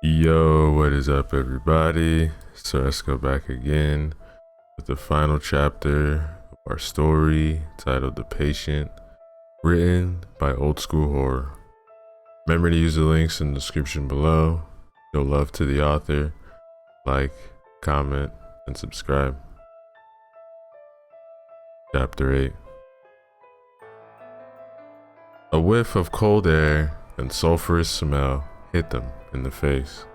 Yo, what is up, everybody? So let's go back again with the final chapter of our story titled The Patient, written by Old School Horror. Remember to use the links in the description below. Show love to the author, like, comment, and subscribe. Chapter 8. A whiff of cold air and sulfurous smell hit them in the face.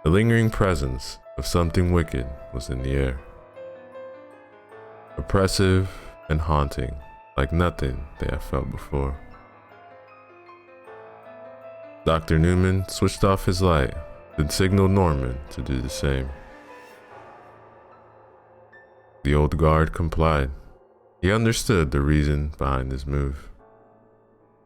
The lingering presence of something wicked was in the air. Oppressive and haunting, like nothing they had felt before. Dr. Newman switched off his light, then signaled Norman to do the same. The old guard complied. He understood the reason behind his move.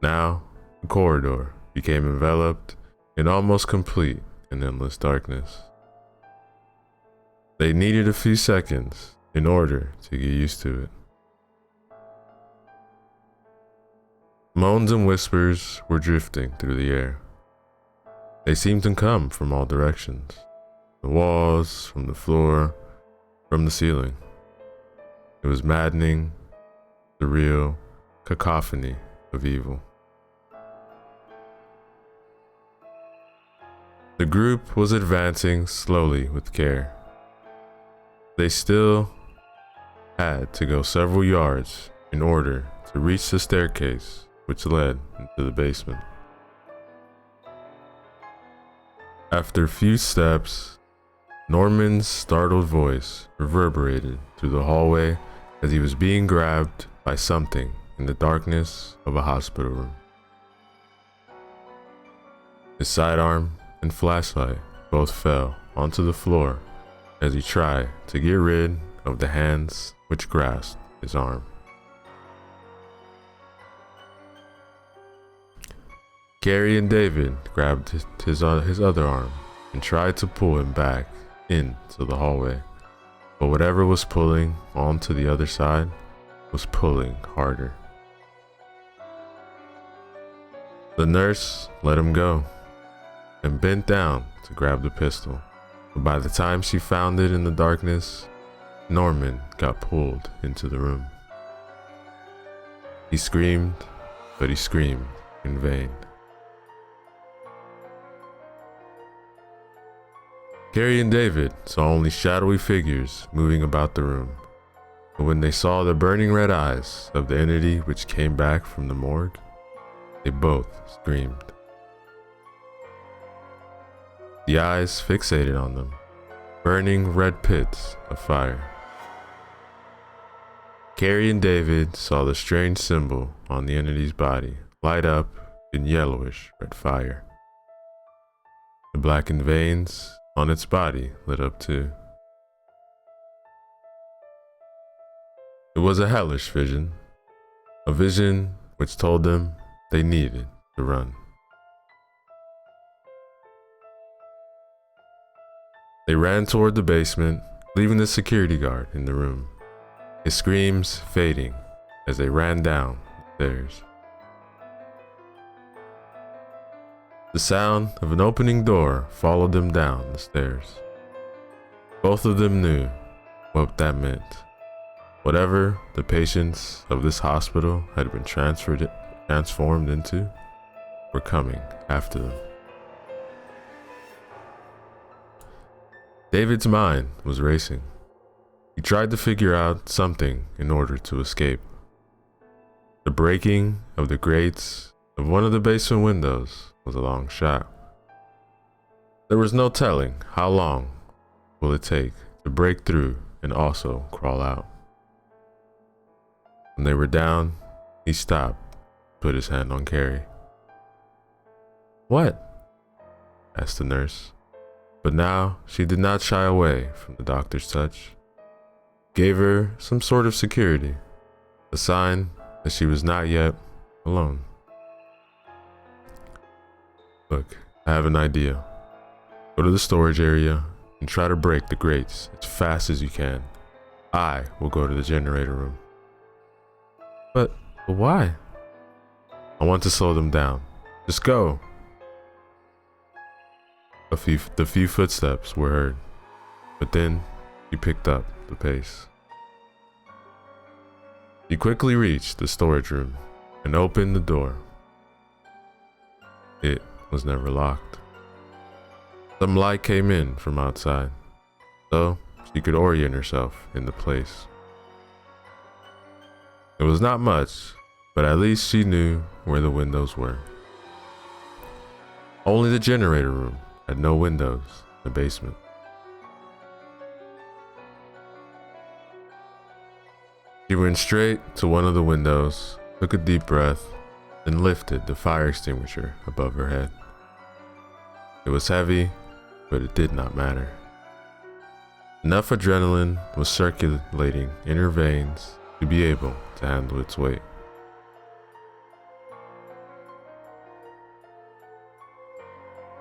Now, the corridor became enveloped in almost complete and endless darkness. They needed a few seconds in order to get used to it. Moans and whispers were drifting through the air. They seemed to come from all directions. The walls, from the floor, from the ceiling. It was maddening, surreal cacophony of evil. The group was advancing slowly with care. They still had to go several yards in order to reach the staircase which led into the basement. After a few steps, Norman's startled voice reverberated through the hallway as he was being grabbed by something in the darkness of a hospital room. His sidearm and flashlight both fell onto the floor as he tried to get rid of the hands which grasped his arm. Carrie and David grabbed his other arm and tried to pull him back into the hallway, but whatever was pulling onto the other side was pulling harder. The nurse let him go and bent down to grab the pistol, but by the time she found it in the darkness, Norman got pulled into the room. He screamed, but he screamed in vain. Carrie and David saw only shadowy figures moving about the room, but when they saw the burning red eyes of the entity which came back from the morgue, they both screamed. The eyes fixated on them, burning red pits of fire. Carrie and David saw the strange symbol on the entity's body light up in yellowish red fire. The blackened veins on its body lit up too. It was a hellish vision, a vision which told them they needed to run. They ran toward the basement, leaving the security guard in the room, his screams fading as they ran down the stairs. The sound of an opening door followed them down the stairs. Both of them knew what that meant. Whatever the patients of this hospital had been transformed into were coming after them. David's mind was racing. He tried to figure out something in order to escape. The breaking of the grates of one of the basement windows was a long shot. There was no telling how long will it take to break through and also crawl out. When they were down, he stopped, put his hand on Carrie. "What?" asked the nurse. But now she did not shy away from the doctor's touch. Gave her some sort of security, a sign that she was not yet alone. "Look, I have an idea. Go to the storage area and try to break the grates as fast as you can. I will go to the generator room." But why?" "I want to slow them down. Just go." The few footsteps were heard, but then he picked up the pace. He quickly reached the storage room and opened the door. It was never locked. Some light came in from outside, so she could orient herself in the place. It was not much, but at least she knew where the windows were. Only the generator room had no windows in the basement. She went straight to one of the windows, took a deep breath, and lifted the fire extinguisher above her head. It was heavy, but it did not matter. Enough adrenaline was circulating in her veins to be able to handle its weight.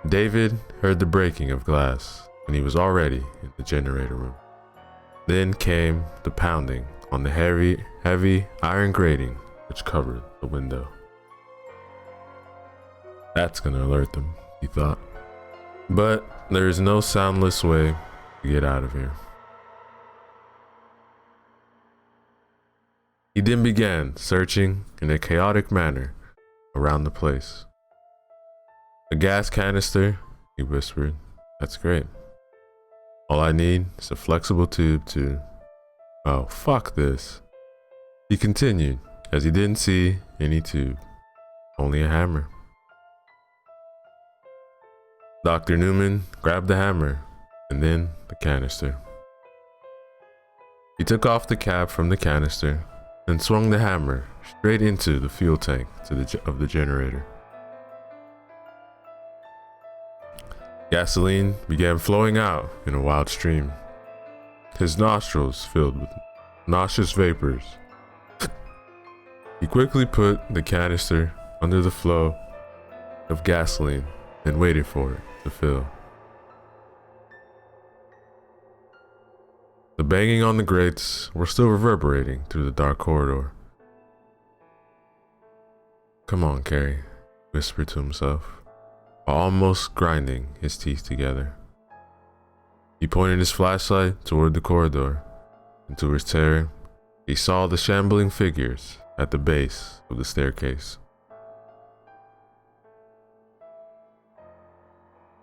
David heard the breaking of glass, and he was already in the generator room. Then came the pounding on the heavy iron grating which covered the window. That's gonna alert them, he thought. But there is no soundless way to get out of here. He then began searching in a chaotic manner around the place. A gas canister, he whispered. That's great. All I need is a flexible tube to... Oh, fuck this. He continued as he didn't see any tube, only a hammer. Dr. Newman grabbed the hammer and then the canister. He took off the cap from the canister and swung the hammer straight into the fuel tank of the generator. Gasoline began flowing out in a wild stream, his nostrils filled with nauseous vapors. He quickly put the canister under the flow of gasoline and waited for it to fill. The banging on the grates were still reverberating through the dark corridor. Come on, Carrie, he whispered to himself, while almost grinding his teeth together. He pointed his flashlight toward the corridor, and to his terror, he saw the shambling figures at the base of the staircase.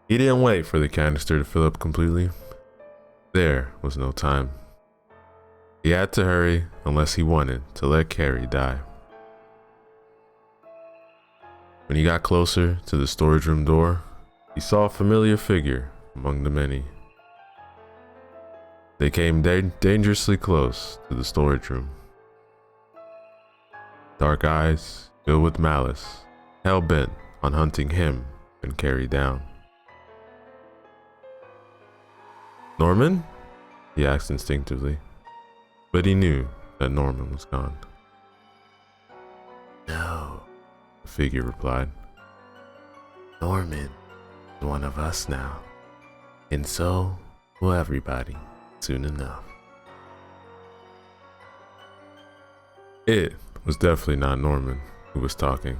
He didn't wait for the canister to fill up completely. There was no time. He had to hurry unless he wanted to let Carrie die. When he got closer to the storage room door, he saw a familiar figure among the many. They came dangerously close to the storage room. Dark eyes filled with malice, hell-bent on hunting him and Carrie down. Norman? He asked instinctively, but he knew that Norman was gone. No, The figure replied. Norman is one of us now, and so will everybody soon enough. It was definitely not Norman who was talking,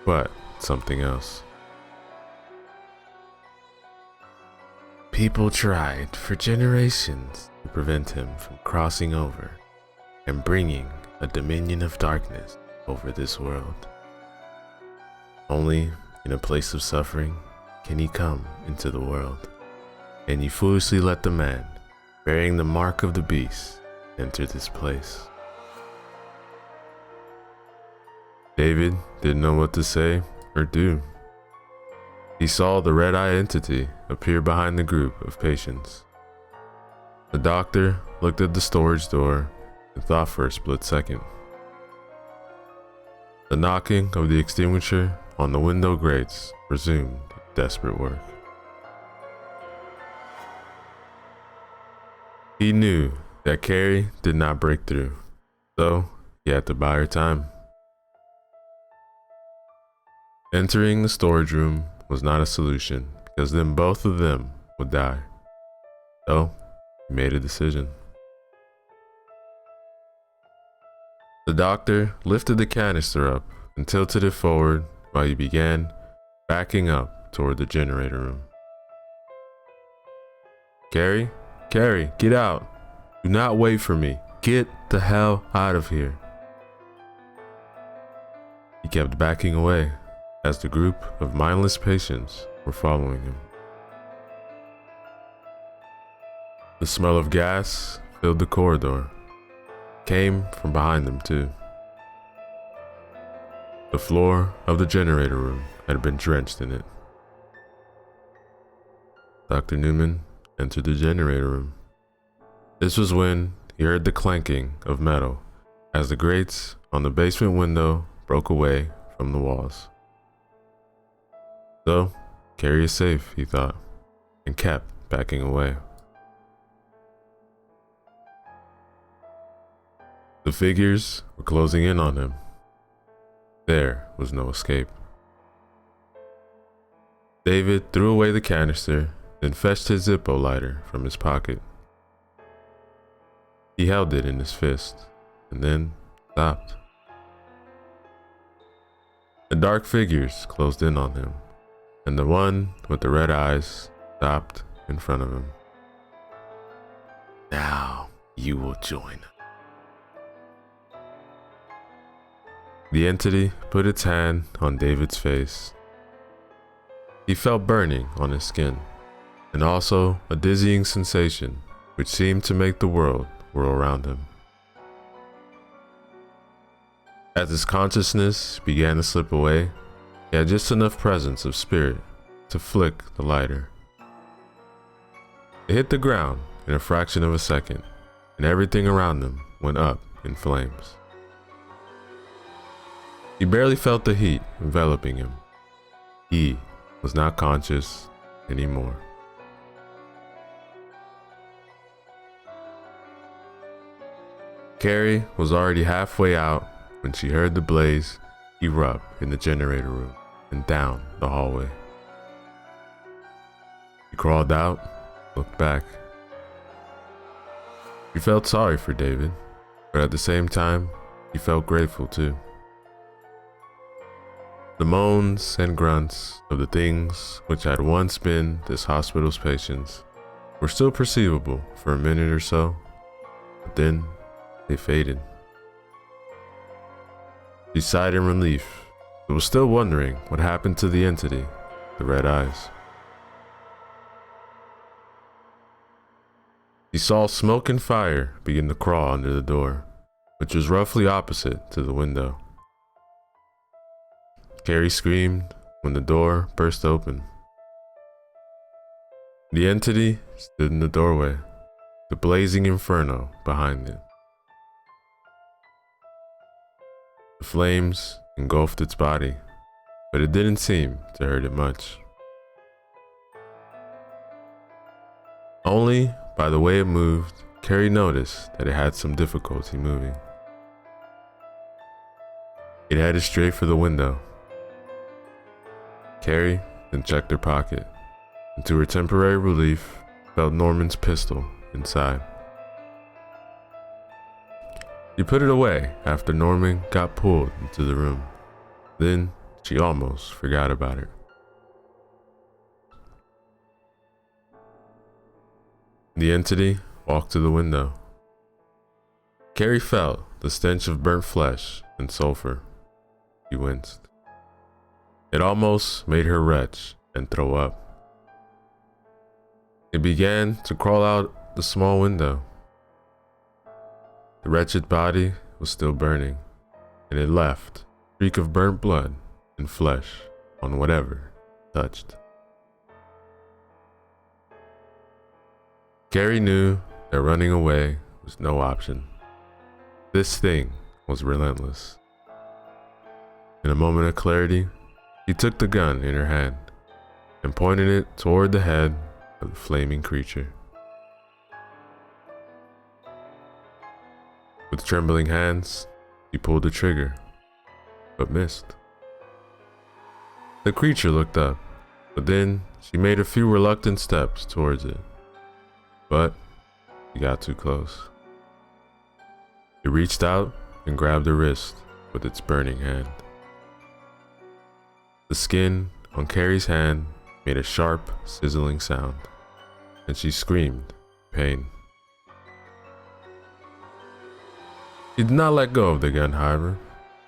but something else. People tried for generations to prevent him from crossing over and bringing a dominion of darkness over this world. Only in a place of suffering can he come into the world, and you foolishly let the man bearing the mark of the beast enter this place. David didn't know what to say or do. He saw the red-eye entity appear behind the group of patients. The doctor looked at the storage door and thought for a split second. The knocking of the extinguisher on the window grates resumed desperate work. He knew that Carrie did not break through, so he had to buy her time. Entering the storage room was not a solution, because then both of them would die. So, he made a decision. The doctor lifted the canister up and tilted it forward while he began backing up toward the generator room. Carrie? Carrie, get out. Do not wait for me. Get the hell out of here. He kept backing away as the group of mindless patients were following him. The smell of gas filled the corridor. Came from behind them too. The floor of the generator room had been drenched in it. Dr. Newman entered the generator room. This was when he heard the clanking of metal as the grates on the basement window broke away from the walls. So, Carrie is safe, he thought, and kept backing away. The figures were closing in on him. There was no escape. David threw away the canister, then fetched his Zippo lighter from his pocket. He held it in his fist, and then stopped. The dark figures closed in on him, and the one with the red eyes stopped in front of him. Now you will join. The entity put its hand on David's face. He felt burning on his skin, and also a dizzying sensation which seemed to make the world whirl around him. As his consciousness began to slip away, he had just enough presence of spirit to flick the lighter. It hit the ground in a fraction of a second, and everything around him went up in flames. He barely felt the heat enveloping him. He was not conscious anymore. Carrie was already halfway out when she heard the blaze erupt in the generator room and down the hallway. He crawled out, looked back. He felt sorry for David, but at the same time, he felt grateful too. The moans and grunts of the things which had once been this hospital's patients were still perceivable for a minute or so, but then they faded. He sighed in relief, but was still wondering what happened to the entity, the red eyes. He saw smoke and fire begin to crawl under the door, which was roughly opposite to the window. Carrie screamed when the door burst open. The entity stood in the doorway, the blazing inferno behind it. The flames engulfed its body, but it didn't seem to hurt it much. Only by the way it moved, Carrie noticed that it had some difficulty moving. It headed straight for the window. Carrie then checked her pocket, and to her temporary relief, felt Norman's pistol inside. She put it away after Norman got pulled into the room. Then she almost forgot about it. The entity walked to the window. Carrie felt the stench of burnt flesh and sulfur. She winced. It almost made her retch and throw up. It began to crawl out the small window. The wretched body was still burning, and it left a streak of burnt blood and flesh on whatever it touched. Carrie knew that running away was no option. This thing was relentless. In a moment of clarity, she took the gun in her hand and pointed it toward the head of the flaming creature. With trembling hands, she pulled the trigger, but missed. The creature looked up, but then she made a few reluctant steps towards it. But she got too close. It reached out and grabbed her wrist with its burning hand. The skin on Carrie's hand made a sharp, sizzling sound, and she screamed in pain. He did not let go of the gun, however,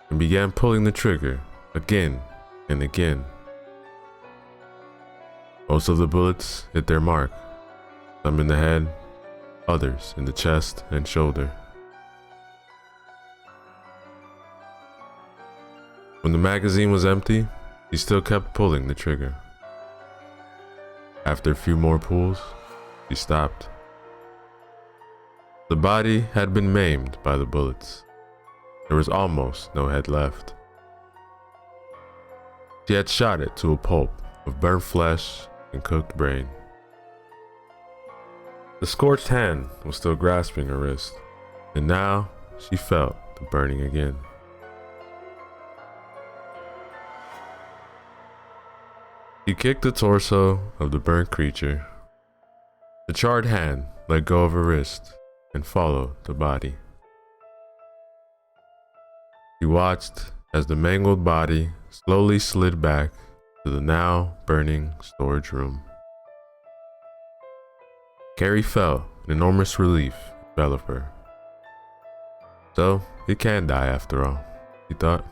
and began pulling the trigger again and again. Most of the bullets hit their mark, some in the head, others in the chest and shoulder. When the magazine was empty, he still kept pulling the trigger. After a few more pulls, he stopped. The body had been maimed by the bullets. There was almost no head left. She had shot it to a pulp of burnt flesh and cooked brain. The scorched hand was still grasping her wrist, and now she felt the burning again. He kicked the torso of the burnt creature. The charred hand let go of her wrist and followed the body. He watched as the mangled body slowly slid back to the now burning storage room. Carrie felt an enormous relief envelop her. So it can die after all, he thought,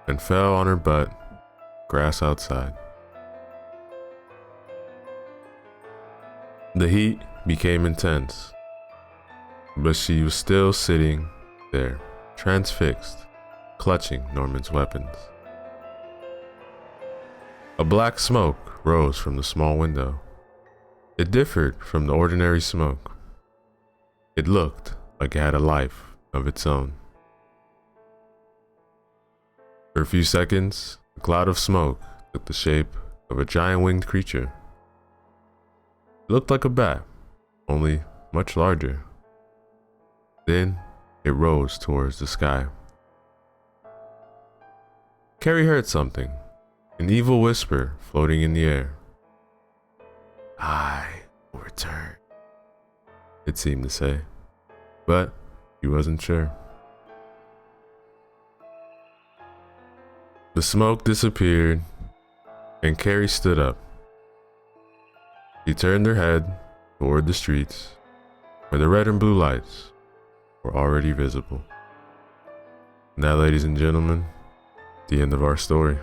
and fell on her butt, grass outside. The heat became intense, but she was still sitting there, transfixed, clutching Norman's weapons. A black smoke rose from the small window. It differed from the ordinary smoke. It looked like it had a life of its own. For a few seconds, a cloud of smoke took the shape of a giant winged creature. It looked like a bat, only much larger. Then it rose towards the sky. Carrie heard something, an evil whisper floating in the air. "I will return," it seemed to say, but he wasn't sure. The smoke disappeared, and Carrie stood up. She turned her head toward the streets, where the red and blue lights were already visible. And that, ladies and gentlemen, the end of our story.